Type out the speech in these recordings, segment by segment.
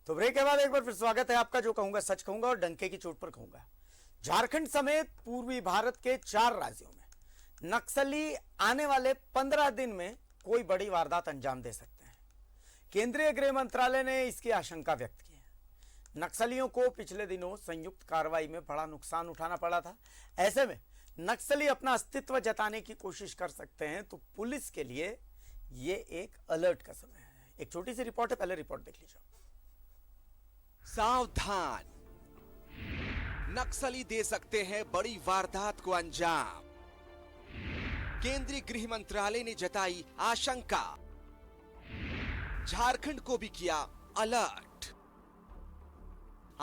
तो ब्रेक के बाद एक बार फिर स्वागत है आपका। जो कहूंगा सच कहूंगा और डंके की चोट पर कहूंगा। झारखंड समेत पूर्वी भारत के 4 राज्यों में नक्सली आने वाले 15 दिन में कोई बड़ी वारदात अंजाम दे सकते हैं। केंद्रीय गृह मंत्रालय ने इसकी आशंका व्यक्त की है। नक्सलियों को पिछले दिनों संयुक्त कार्रवाई में बड़ा नुकसान उठाना पड़ा था। ऐसे में नक्सली अपना अस्तित्व जताने की कोशिश कर सकते हैं, तो पुलिस के लिए ये एक अलर्ट का समय है। एक छोटी सी रिपोर्ट है, पहले रिपोर्ट देख लीजिए। सावधान, नक्सली दे सकते हैं बड़ी वारदात को अंजाम। केंद्रीय गृह मंत्रालय ने जताई आशंका, झारखंड को भी किया अलर्ट।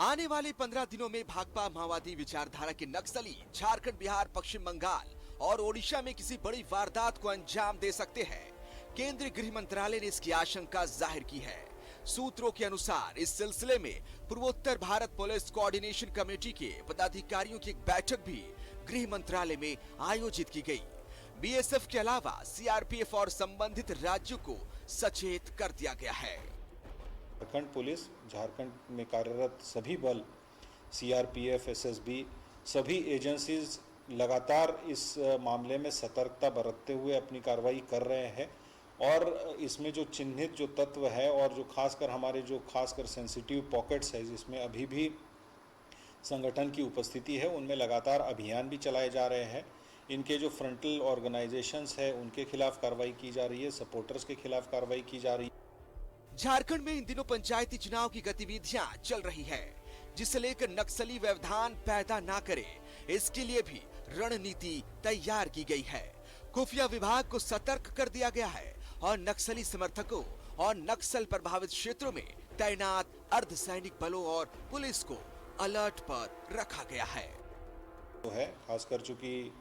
आने वाले 15 दिनों में भाकपा माओवादी विचारधारा के नक्सली झारखंड, बिहार, पश्चिम बंगाल और ओडिशा में किसी बड़ी वारदात को अंजाम दे सकते हैं। केंद्रीय गृह मंत्रालय ने इसकी आशंका जाहिर की है। सूत्रों के अनुसार इस सिलसिले में पूर्वोत्तर भारत पुलिस कोऑर्डिनेशन कमेटी के पदाधिकारियों की एक बैठक भी गृह मंत्रालय में आयोजित की गई। बीएसएफ के अलावा सीआरपीएफ और संबंधित राज्यों को सचेत कर दिया गया है। झारखंड पुलिस, झारखंड में कार्यरत सभी बल, सीआरपीएफ, एसएसबी, सभी एजेंसीज लगातार इस मामले में सतर्कता बरतते हुए अपनी कार्रवाई कर रहे हैं। और इसमें जो चिन्हित जो तत्व है और जो खासकर हमारे जो खासकर सेंसिटिव पॉकेट्स है जिसमें अभी भी संगठन की उपस्थिति है, उनमें लगातार अभियान भी चलाए जा रहे हैं। इनके जो फ्रंटल ऑर्गेनाइजेशंस है उनके खिलाफ कार्रवाई की जा रही है, सपोर्टर्स के खिलाफ कार्रवाई की जा रही है। झारखंड में इन दिनों पंचायती चुनाव की गतिविधियां चल रही है, जिसे लेकर नक्सली व्यवधान पैदा ना करे, इसके लिए भी रणनीति तैयार की गई है। खुफिया विभाग को सतर्क कर दिया गया है और नक्सली समर्थकों और नक्सल प्रभावित क्षेत्रों में तैनात अर्धसैनिक बलों और पुलिस को अलर्ट पर रखा गया है। तो है खासकर चूंकि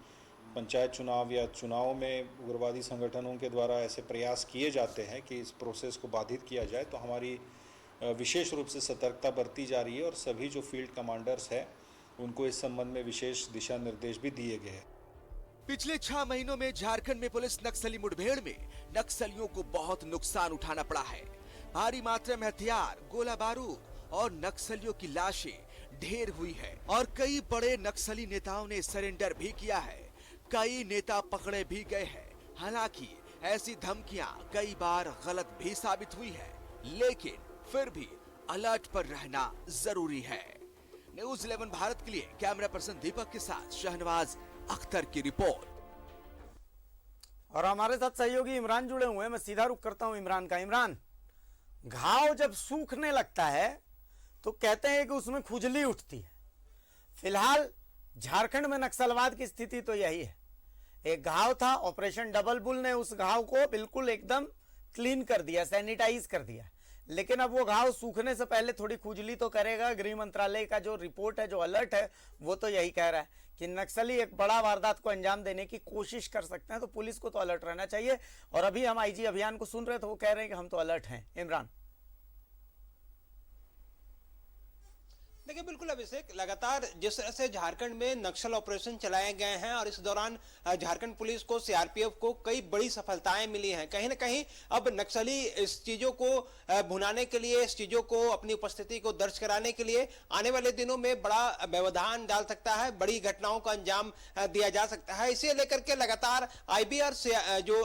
पंचायत चुनाव या चुनाव में उग्रवादी संगठनों के द्वारा ऐसे प्रयास किए जाते हैं कि इस प्रोसेस को बाधित किया जाए, तो हमारी विशेष रूप से सतर्कता बरती जा रही है और सभी जो फील्ड कमांडर्स हैं उनको इस संबंध में विशेष दिशा निर्देश भी दिए गए हैं। पिछले 6 महीनों में झारखंड में पुलिस नक्सली मुठभेड़ में नक्सलियों को बहुत नुकसान उठाना पड़ा है। भारी मात्रा में हथियार, गोला बारूद और नक्सलियों की लाशें ढेर हुई है और कई बड़े नक्सली नेताओं ने सरेंडर भी किया है। कई नेता पकड़े भी गए हैं। हालांकि ऐसी धमकियां कई बार गलत भी साबित हुई है, लेकिन फिर भी अलर्ट पर रहना जरूरी है। न्यूज़ 11 भारत के लिए कैमरा पर्सन दीपक के साथ शहनवाज अख्तर की रिपोर्ट। और हमारे साथ सहयोगी इमरान जुड़े हुए हैं। मैं सीधा रुख करता हूं इमरान का। इमरान, घाव जब सूखने लगता है तो कहते हैं कि उसमें खुजली उठती है। फिलहाल झारखंड में नक्सलवाद की स्थिति तो यही है। एक घाव था, ऑपरेशन डबल बुल ने उस घाव को बिल्कुल एकदम क्लीन कर दिया, सैनिटाइज कर दिया, लेकिन अब वो घाव सूखने से पहले थोड़ी खुजली तो करेगा। गृह मंत्रालय का जो रिपोर्ट है, जो अलर्ट है, वो तो यही कह रहा है कि नक्सली एक बड़ा वारदात को अंजाम देने की कोशिश कर सकते हैं, तो पुलिस को तो अलर्ट रहना चाहिए। और अभी हम आईजी अभियान को सुन रहे थे, वो कह रहे हैं कि हम तो अलर्ट हैं। इमरान, देखिए बिल्कुल अभिषेक, लगातार जिस तरह से झारखंड में नक्सल ऑपरेशन चलाए गए हैं और इस दौरान झारखंड पुलिस को, सीआरपीएफ को कई बड़ी सफलताएं मिली हैं। कहीं ना कहीं अब नक्सली इस चीजों को भुनाने के लिए, इस चीजों को, अपनी उपस्थिति को दर्ज कराने के लिए आने वाले दिनों में बड़ा व्यवधान डाल सकता है, बड़ी घटनाओं का अंजाम दिया जा सकता है। इसे लेकर के लगातार आईबीआर जो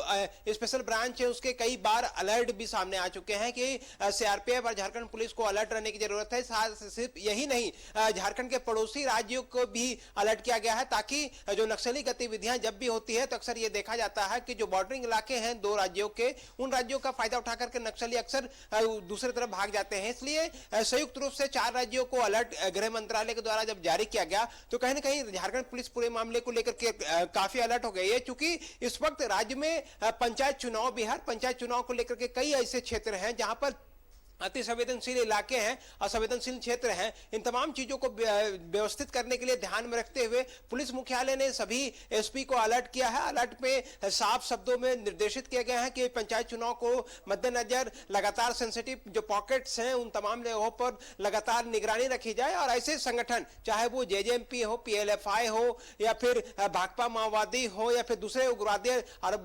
स्पेशल ब्रांच है उसके कई बार अलर्ट भी सामने आ चुके हैं कि सीआरपीएफ और झारखंड पुलिस को अलर्ट रहने की जरूरत है। सिर्फ यही नहीं, झारखंड के पड़ोसी राज्यों को भी अलर्ट किया गया है, ताकि जो नक्सली गतिविधियां जब भी होती है तो अक्सर ये देखा जाता है कि जो बॉर्डरिंग इलाके हैं 2 राज्यों के, उन राज्यों का फायदा उठा करके नक्सली अक्सर दूसरी तरफ भाग जाते हैं। इसलिए संयुक्त रूप से 4 राज्यों को अलर्ट गृह मंत्रालय के द्वारा जब जारी किया गया तो कहीं ना कहीं झारखंड पुलिस पूरे मामले को लेकर के काफी अलर्ट हो गई है, क्योंकि इस वक्त राज्य में पंचायत चुनाव, बिहार पंचायत चुनाव को लेकर के कई ऐसे क्षेत्र हैं जहां पर अति संवेदनशील इलाके हैं, असंवेदनशील क्षेत्र हैं। इन तमाम चीजों को व्यवस्थित करने के लिए ध्यान में रखते हुए पुलिस मुख्यालय ने सभी एसपी को अलर्ट किया है। अलर्ट में साफ शब्दों में निर्देशित किया गया है कि पंचायत चुनाव को मद्देनजर लगातार सेंसिटिव जो पॉकेट्स हैं उन तमाम जगहों पर लगातार निगरानी रखी जाए और ऐसे संगठन, चाहे वो जेजेएमपी हो, पीएलएफआई हो या फिर भाकपा माओवादी हो या फिर दूसरे उग्रवादी और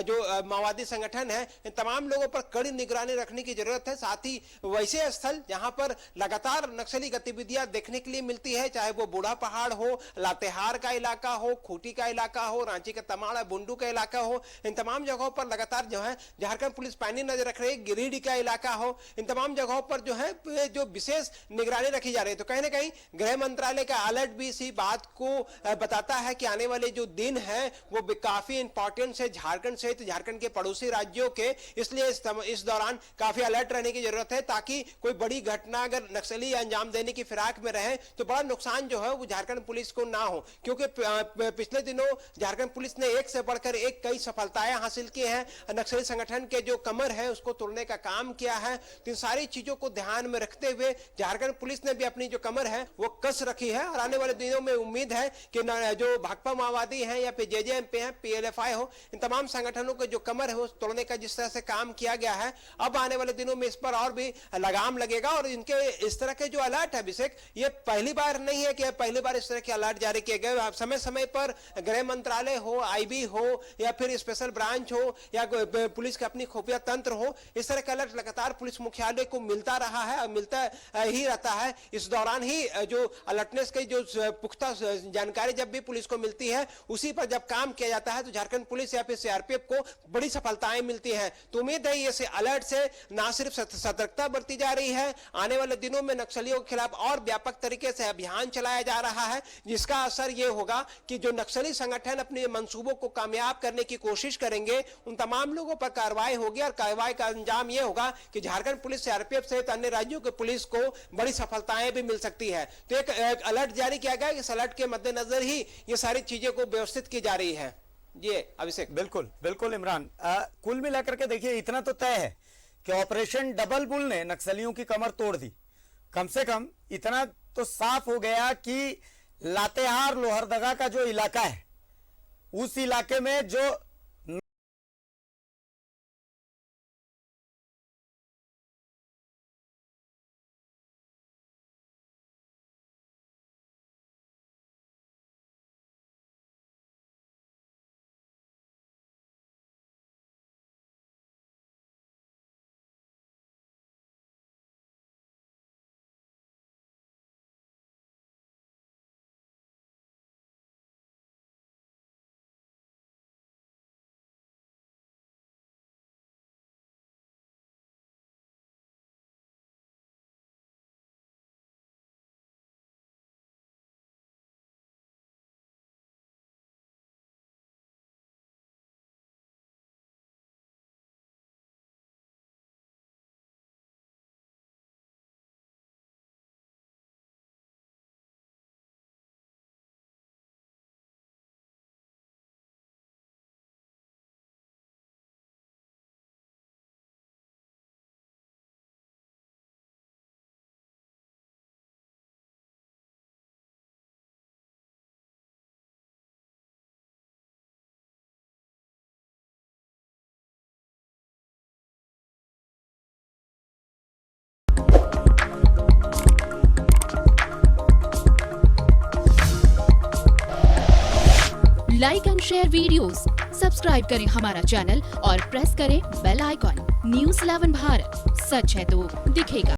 जो माओवादी संगठन है, इन तमाम लोगों पर कड़ी निगरानी रखने की जरूरत है। साथ ही वैसे स्थल जहां पर लगातार नक्सली गतिविधियां देखने के लिए मिलती है, चाहे वो बूढ़ा पहाड़ हो, लातेहार का इलाका हो, खूंटी का इलाका हो, रांची का तमाड़ा बुंडू का इलाका हो, इन तमाम जगहों पर लगातार जो है झारखंड पुलिस पैनी नजर रख रही है। गिरिडीह का इलाका हो, इन तमाम जगहों पर जो है जो विशेष निगरानी रखी जा रही है। तो कहीं ना कहीं गृह मंत्रालय का अलर्ट भी इसी बात को बताता है कि आने वाले जो दिन है वो काफी इंपॉर्टेंट है झारखंड सहित झारखंड के पड़ोसी राज्यों के, इसलिए इस दौरान काफी अलर्ट रहने की जरूरत है ताकि कोई बड़ी घटना अगर नक्सली अंजाम देने की फिराक में रहे तो बड़ा नुकसान जो है वो झारखंड पुलिस को ना हो, क्योंकि पिछले दिनों झारखंड पुलिस ने एक से बढ़कर एक कई सफलताएं हासिल की हैं। नक्सली संगठन के जो कमर है उसको तोड़ने का काम किया है। तो इन सारी चीजों को ध्यान में रखते हुए झारखंड पुलिस ने भी अपनी जो कमर है वो कस रखी है और आने वाले दिनों में उम्मीद है कि जो भाकपा माओवादी हैं या फिर जेजेएमपी हैं, पीएलएफआई हो, इन तमाम संगठनों के जो कमर है वो तोड़ने का जिस तरह से काम किया गया है, अब आने वाले दिनों में इस पर और भी लगाम लगेगा। और इनके इस तरह के जो अलर्ट है अभिषेक, ये पहली बार नहीं है कि पहली बार इस तरह के अलर्ट जारी किए गए। समय समय पर गृह मंत्रालय हो, आईबी हो या फिर स्पेशल ब्रांच हो या पुलिस का अपनी खुफिया तंत्र हो, इस तरह का अलर्ट लगातार पुलिस मुख्यालय को मिलता रहा है और मिलता ही रहता है। इस दौरान ही जो अलर्टनेस की जो पुख्ता जानकारी जब भी पुलिस को मिलती है उसी पर जब काम किया जाता है तो झारखंड पुलिस या फिर सीआरपीएफ को बड़ी सफलताएं मिलती हैं। तो उम्मीद है ये अलर्ट से ना सिर्फ सतर्कता बरती जा रही है, आने वाले दिनों में नक्सलियों के खिलाफ और व्यापक तरीके से अभियान चलाया जा रहा है, जिसका असर ये होगा कि जो नक्सली संगठन अपने मंसूबों को कामयाब करने की कोशिश करेंगे उन तमाम लोगों पर कार्रवाई होगी और कार्रवाई का अंजाम यह होगा कि झारखंड पुलिस सीआरपीएफ सहित अन्य राज्यों के पुलिस को बड़ी सफलताएं भी मिल सकती है। तो एक अलर्ट जारी किया गया, इस अलर्ट के मद्देनजर ही ये सारी चीजें को व्यवस्थित की जा रही है। जी अभिषेक। बिल्कुल बिल्कुल इमरान, कुल मिलाकर के देखिए इतना तो तय है कि ऑपरेशन डबल बुल ने नक्सलियों की कमर तोड़ दी। कम से कम इतना तो साफ हो गया कि लातेहार लोहरदगा का जो इलाका है उस इलाके में जो like and share videos, subscribe करें हमारा चैनल और प्रेस करें बेल आइकॉन। न्यूज़ 11 भारत, सच है तो दिखेगा।